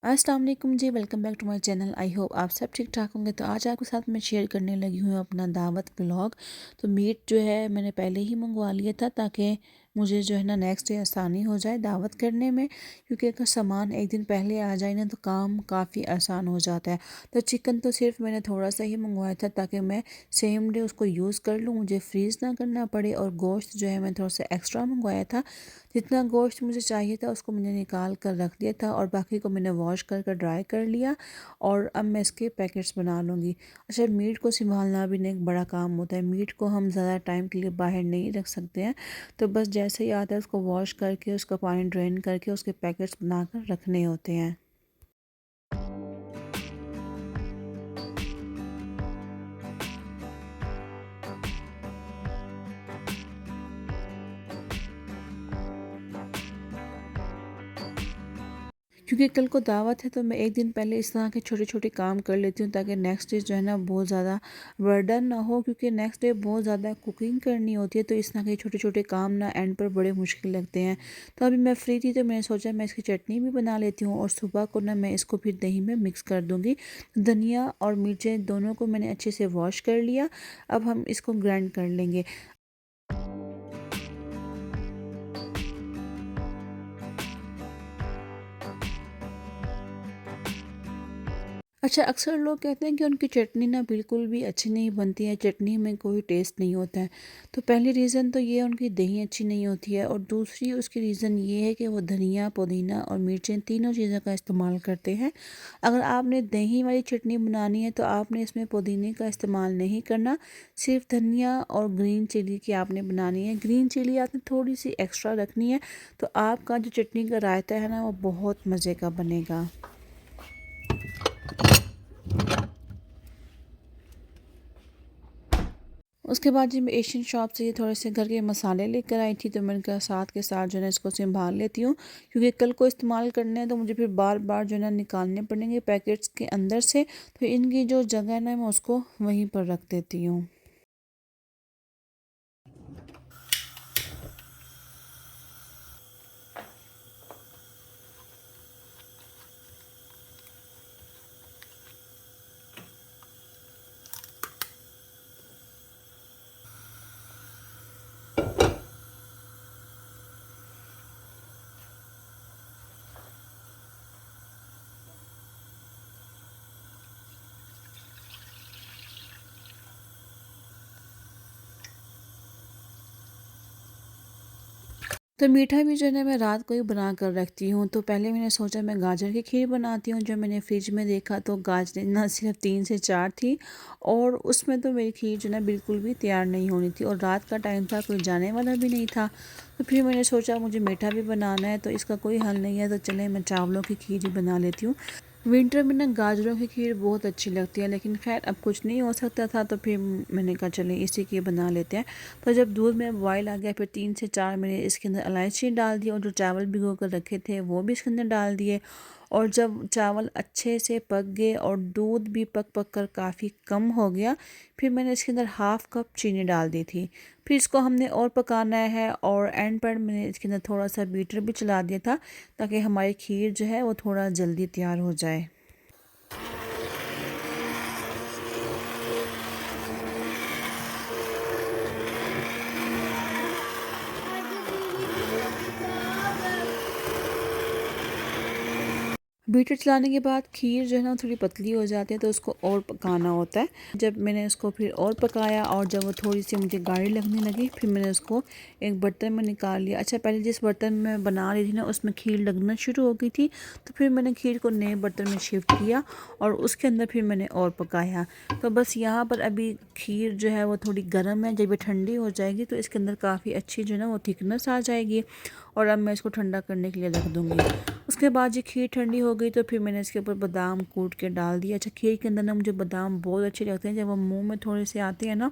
अस्सलाम वालेकुम जी, welcome back to my channel. I hope आप सब ठीक ठाक होंगे। तो आज आपके साथ मैं शेयर करने लगी हूँ अपना दावत व्लॉग। तो मीट जो है मैंने पहले ही मंगवा लिया था ताकि मुझे जो है ना नेक्स्ट डे आसानी हो जाए दावत करने में, क्योंकि अगर सामान एक दिन पहले आ जाए ना तो काम काफ़ी आसान हो जाता है। तो चिकन तो सिर्फ मैंने थोड़ा सा ही मंगवाया था ताकि मैं सेम डे उसको यूज़ कर लूँ, मुझे फ्रीज़ ना करना पड़े। और गोश्त जो है मैं थोड़ा सा एक्स्ट्रा मंगवाया था। जितना गोश्त मुझे चाहिए था उसको मैंने निकाल कर रख दिया था और बाकी को मैंने वॉश कर कर ड्राई कर लिया। और अब मैं इसके पैकेट्स बना लूँगी। अच्छा, मीट को संभालना भी एक बड़ा काम होता है। मीट को हम ज़्यादा टाइम के लिए बाहर नहीं रख सकते हैं। तो बस जैसे ही आता है उसको वॉश करके उसका पानी ड्रेन करके उसके पैकेट्स बनाकर रखने होते हैं। क्योंकि कल को दावत है तो मैं एक दिन पहले इस तरह के छोटे छोटे काम कर लेती हूँ ताकि नेक्स्ट डे जो है ना बहुत ज़्यादा बर्डन ना हो, क्योंकि नेक्स्ट डे बहुत ज़्यादा कुकिंग करनी होती है। तो इस तरह के छोटे छोटे काम ना एंड पर बड़े मुश्किल लगते हैं। तो अभी मैं फ्री थी तो मैंने सोचा मैं इसकी चटनी भी बना लेती हूँ और सुबह को ना मैं इसको फिर दही में मिक्स कर दूँगी। धनिया और मिर्चें दोनों को मैंने अच्छे से वॉश कर लिया। अब हम इसको ग्राइंड कर लेंगे। अच्छा, अक्सर लोग कहते हैं कि उनकी चटनी ना बिल्कुल भी अच्छी नहीं बनती है, चटनी में कोई टेस्ट नहीं होता है। तो पहली रीज़न तो ये उनकी दही अच्छी नहीं होती है और दूसरी उसकी रीज़न ये है कि वो धनिया, पुदीना और मिर्चें तीनों चीज़ों का इस्तेमाल करते हैं। अगर आपने दही वाली चटनी बनानी है तो आपने इसमें पुदीने का इस्तेमाल नहीं करना, सिर्फ धनिया और ग्रीन चिली की आपने बनानी है। ग्रीन चिली आपने थोड़ी सी एक्स्ट्रा रखनी है, तो आपका जो चटनी का रायता है ना वो बहुत मज़े का बनेगा। उसके बाद जी मैं एशियन शॉप से ये थोड़े से घर के मसाले लेकर आई थी। तो मैंने कहा साथ के साथ जो है ना इसको संभाल लेती हूँ, क्योंकि कल को इस्तेमाल करने हैं तो मुझे फिर बार बार जो है ना निकालने पड़ेंगे पैकेट्स के अंदर से। तो इनकी जो जगह है ना मैं उसको वहीं पर रख देती हूँ। तो मीठा भी जो है ना मैं रात को ही बना कर रखती हूँ। तो पहले मैंने सोचा मैं गाजर की खीर बनाती हूँ। जो मैंने फ्रिज में देखा तो गाजर ना सिर्फ 3 से 4 थी और उसमें तो मेरी खीर जो है ना बिल्कुल भी तैयार नहीं होनी थी और रात का टाइम था, कोई जाने वाला भी नहीं था। तो फिर मैंने सोचा मुझे मीठा भी बनाना है तो इसका कोई हल नहीं है, तो चले मैं चावलों की खीर ही बना लेती हूँ। विंटर में ना गाजरों की खीर बहुत अच्छी लगती है, लेकिन खैर अब कुछ नहीं हो सकता था तो फिर मैंने कहा चलें इसी की बना लेते हैं। तो जब दूध में बॉयल आ गया फिर 3 से 4 मैंने इसके अंदर इलायची डाल दी और जो चावल भिगो कर रखे थे वो भी इसके अंदर डाल दिए। और जब चावल अच्छे से पक गए और दूध भी पक पक कर काफ़ी कम हो गया, फिर मैंने इसके अंदर हाफ़ कप चीनी डाल दी थी। फिर इसको हमने और पकाना है और एंड पर मैंने इसके अंदर थोड़ा सा बीटर भी चला दिया था ताकि हमारी खीर जो है वो थोड़ा जल्दी तैयार हो जाए। बीटर चलाने के बाद खीर जो है ना थोड़ी पतली हो जाती है तो उसको और पकाना होता है। जब मैंने उसको फिर और पकाया और जब वो थोड़ी सी मुझे गाढ़ी लगने लगी फिर मैंने उसको एक बर्तन में निकाल लिया। अच्छा, पहले जिस बर्तन में बना रही थी ना उसमें खीर लगना शुरू हो गई थी, तो फिर मैंने खीर को नए बर्तन में शिफ्ट किया और उसके अंदर फिर मैंने और पकाया। तो बस यहाँ पर अभी खीर जो है वो थोड़ी गर्म है, जब ये ठंडी हो जाएगी तो इसके अंदर काफ़ी अच्छी जो है ना वो थिकनेस आ जाएगी और अब मैं इसको ठंडा करने के लिए रख दूँगी। उसके बाद ये खीर ठंडी हो गई तो फिर मैंने इसके ऊपर बादाम कूट के डाल दिया। अच्छा, खीर के अंदर ना मुझे बादाम बहुत अच्छे लगते हैं, जब वो मुंह में थोड़े से आते हैं ना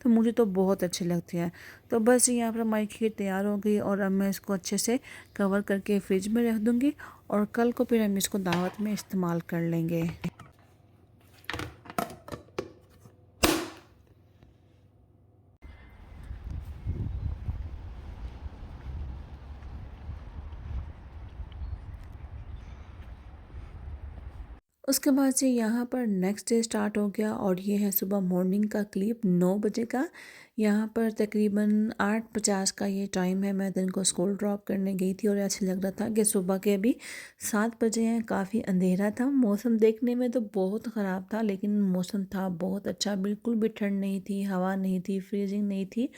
तो मुझे तो बहुत अच्छे लगते हैं। तो बस यहाँ पर हमारी खीर तैयार हो गई और अब मैं इसको अच्छे से कवर करके फ्रिज में रख दूँगी और कल को फिर हम इसको दावत में इस्तेमाल कर लेंगे। उसके बाद से यहाँ पर नेक्स्ट डे स्टार्ट हो गया और ये है सुबह मॉर्निंग का क्लिप 9 बजे का। यहाँ पर तकरीबन 8:50 का ये टाइम है। मैं दिन को स्कूल ड्रॉप करने गई थी और ऐसे लग रहा था कि सुबह के अभी 7 बजे हैं। काफ़ी अंधेरा था। मौसम देखने में तो बहुत ख़राब था, लेकिन मौसम था बहुत अच्छा। बिल्कुल भी ठंड नहीं थी, हवा नहीं थी, फ्रीजिंग नहीं थी।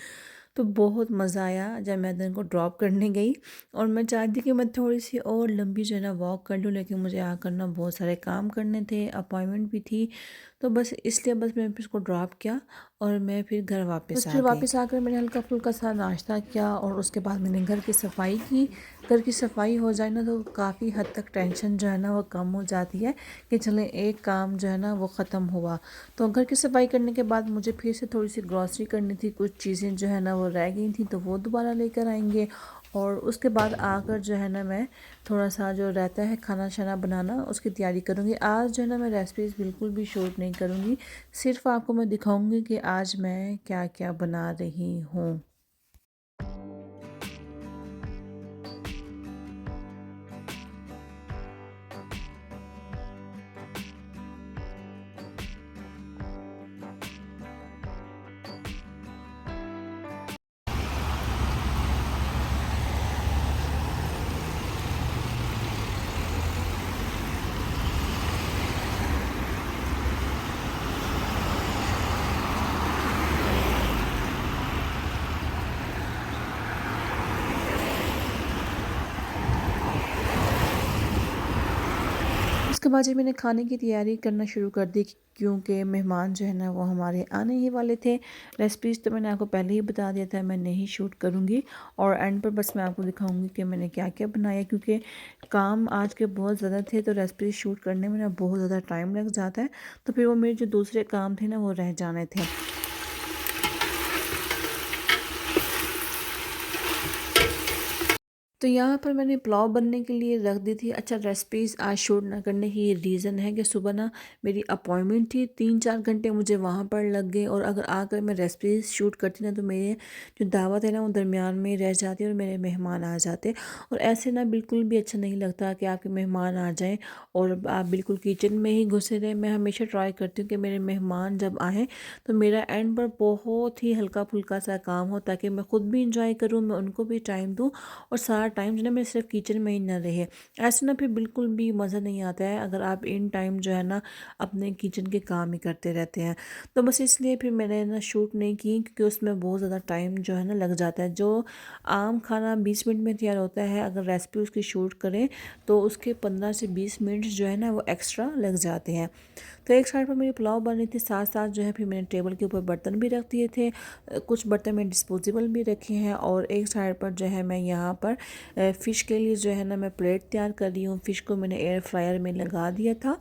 तो बहुत मज़ा आया जब मैं दिन को ड्रॉप करने गई। और मैं चाहती कि मैं थोड़ी सी और लंबी जो है ना वॉक कर लूँ, लेकिन मुझे आकर ना बहुत सारे काम करने थे, अपॉइंटमेंट भी थी। तो बस इसलिए बस मैंने फिर उसको ड्रॉप किया और मैं फिर घर वापस आ गई। फिर आकर मैंने हल्का फुल्का सा नाश्ता किया और उसके बाद मैंने घर की सफाई की। घर की सफाई हो जाए ना तो काफ़ी हद तक टेंशन जो है ना वो कम हो जाती है कि चले एक काम जो है ना वो ख़त्म हुआ। तो घर की सफाई करने के बाद मुझे फिर से थोड़ी सी ग्रॉसरी करनी थी। कुछ चीज़ें जो है ना वो रह गई थी, तो वो दोबारा लेकर आएंगे। और उसके बाद आकर जो है ना मैं थोड़ा सा जो रहता है खाना शाना बनाना उसकी तैयारी करूँगी। आज जो है ना मैं रेसिपीज़ बिल्कुल भी शूट नहीं करूँगी, सिर्फ आपको मैं दिखाऊँगी कि आज मैं क्या क्या बना रही हूँ। उसके बाद जब मैंने खाने की तैयारी करना शुरू कर दी, क्योंकि मेहमान जो है ना वो हमारे आने ही वाले थे। रेसिपीज़ तो मैंने आपको पहले ही बता दिया था, मैं नहीं शूट करूँगी और एंड पर बस मैं आपको दिखाऊँगी कि मैंने क्या क्या बनाया, क्योंकि काम आज के बहुत ज़्यादा थे तो रेसिपीज़ शूट करने में ना बहुत ज़्यादा टाइम लग जाता है। तो फिर वो मेरे जो दूसरे काम थे ना वो रह जाने थे। तो यहाँ पर मैंने पुलाव बनने के लिए रख दी थी। अच्छा, रेसिपीज़ आज शूट ना करने की ये रीज़न है कि सुबह ना मेरी अपॉइंटमेंट थी, 3-4 घंटे मुझे वहाँ पर लग गए। और अगर आकर मैं रेसिपीज़ शूट करती ना तो मेरे जो दावत है ना वो दरमियान में रह जाती और मेरे मेहमान आ जाते। और ऐसे ना बिल्कुल भी अच्छा नहीं लगता कि आपके मेहमान आ जाएँ और आप बिल्कुल किचन में ही घुसे रहें। मैं हमेशा ट्राई करती हूँ कि मेरे मेहमान जब आएँ तो मेरा एंड पर बहुत ही हल्का फुल्का सा काम हो, ताकि मैं ख़ुद भी इंजॉय करूँ, मैं उनको भी टाइम दूँ और सारा टाइम जो है मैं सिर्फ किचन में ही ना रहे। ऐसे ना फिर बिल्कुल भी मज़ा नहीं आता है अगर आप इन टाइम जो है ना अपने किचन के काम ही करते रहते हैं। तो बस इसलिए फिर मैंने ना शूट नहीं की, क्योंकि उसमें बहुत ज़्यादा टाइम जो है ना लग जाता है। जो आम खाना 20 मिनट में तैयार होता है, अगर रेसिपी उसकी शूट करें तो उसके 15 से 20 मिनट जो है ना वो एक्स्ट्रा लग जाते हैं। तो एक साइड पर मेरी पुलाव बन रही थी, साथ साथ जो है फिर मैंने टेबल के ऊपर बर्तन भी रख दिए थे। कुछ बर्तन में डिस्पोजेबल भी रखे हैं। और एक साइड पर जो है मैं यहाँ पर फ़िश के लिए जो है ना मैं प्लेट तैयार कर रही हूँ। फ़िश को मैंने एयर फ्रायर में लगा दिया था।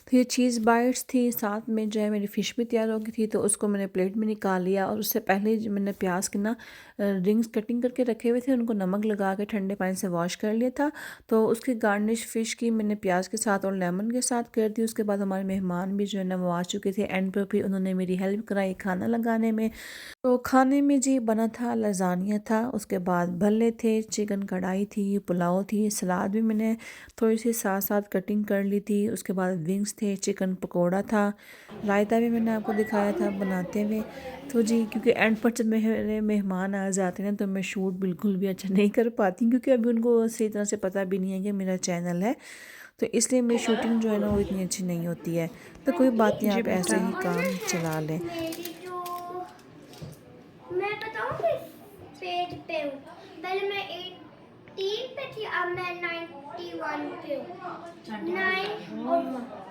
तो ये चीज़ बाइट्स थी, साथ में जो है मेरी फ़िश भी तैयार हो गई थी, तो उसको मैंने प्लेट में निकाल लिया। और उससे पहले जो मैंने प्याज के ना रिंग्स कटिंग करके रखे हुए थे, उनको नमक लगा के ठंडे पानी से वॉश कर लिया था। तो उसकी गार्निश फ़िश की मैंने प्याज के साथ और लेमन के साथ कर दी। उसके बाद हमारे मेहमान भी जो है ना वो आ चुके थे। एंड पर भी उन्होंने मेरी हेल्प कराई खाना लगाने में। तो खाने में जी बना था लज़ानिया था, उसके बाद भल्ले थे, चिकन कढ़ाई थी, पुलाव थी, सलाद भी मैंने थोड़ी सी साथ साथ कटिंग कर ली थी। उसके बाद विंग्स थे, चिकन पकोड़ा था, रायता भी मैंने आपको दिखाया था बनाते हुए। तो जी क्योंकि एंड पर जब मेरे मेहमान आ जाते हैं तो मैं शूट बिल्कुल भी अच्छा नहीं कर पाती, क्योंकि अभी उनको सही तरह से पता भी नहीं है कि मेरा चैनल है। तो इसलिए मेरी शूटिंग जो है ना वो इतनी अच्छी नहीं होती है। तो कोई बात नहीं, जी आप बेटा। ऐसे ही काम चला लें। मेरी जो मैं बताऊँ किस पेज पे हूँ। पहले मैं 18 पे थी, अब मैं 91 पे हूँ। 9 और 1।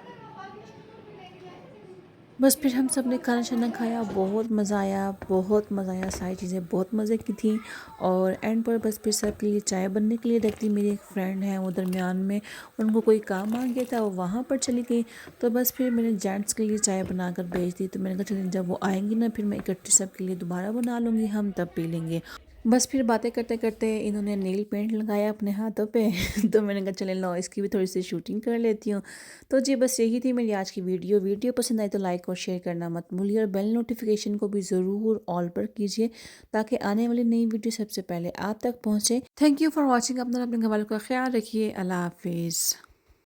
बस फिर हम सब ने खाना शाना खाया, बहुत मज़ा आया, बहुत मज़ा आया, सारी चीज़ें बहुत मज़े की थी। और एंड पर बस फिर सब के लिए चाय बनने के लिए रख दी। मेरी एक फ्रेंड है वो दरमियान में, उनको कोई काम आ गया था, वो वहाँ पर चली गई। तो बस फिर मैंने जेंट्स के लिए चाय बनाकर भेज दी। तो मैंने कहा चलिए जब वो आएंगी ना फिर मैं इकट्ठी सब के लिए दोबारा बना लूँगी, हम तब पी लेंगे। बस फिर बातें करते करते इन्होंने नेल पेंट लगाया अपने हाथों पे तो मैंने कहा चले लो इसकी भी थोड़ी सी शूटिंग कर लेती हूँ। तो जी बस यही थी मेरी आज की वीडियो। वीडियो पसंद आई तो लाइक और शेयर करना मत भूलिए और बेल नोटिफिकेशन को भी ज़रूर ऑल पर कीजिए ताकि आने वाली नई वीडियो सबसे पहले आप तक पहुँचे। Thank you for watching. अपना अपने घर वालों का ख्याल रखिए। अल्लाह हाफिज़।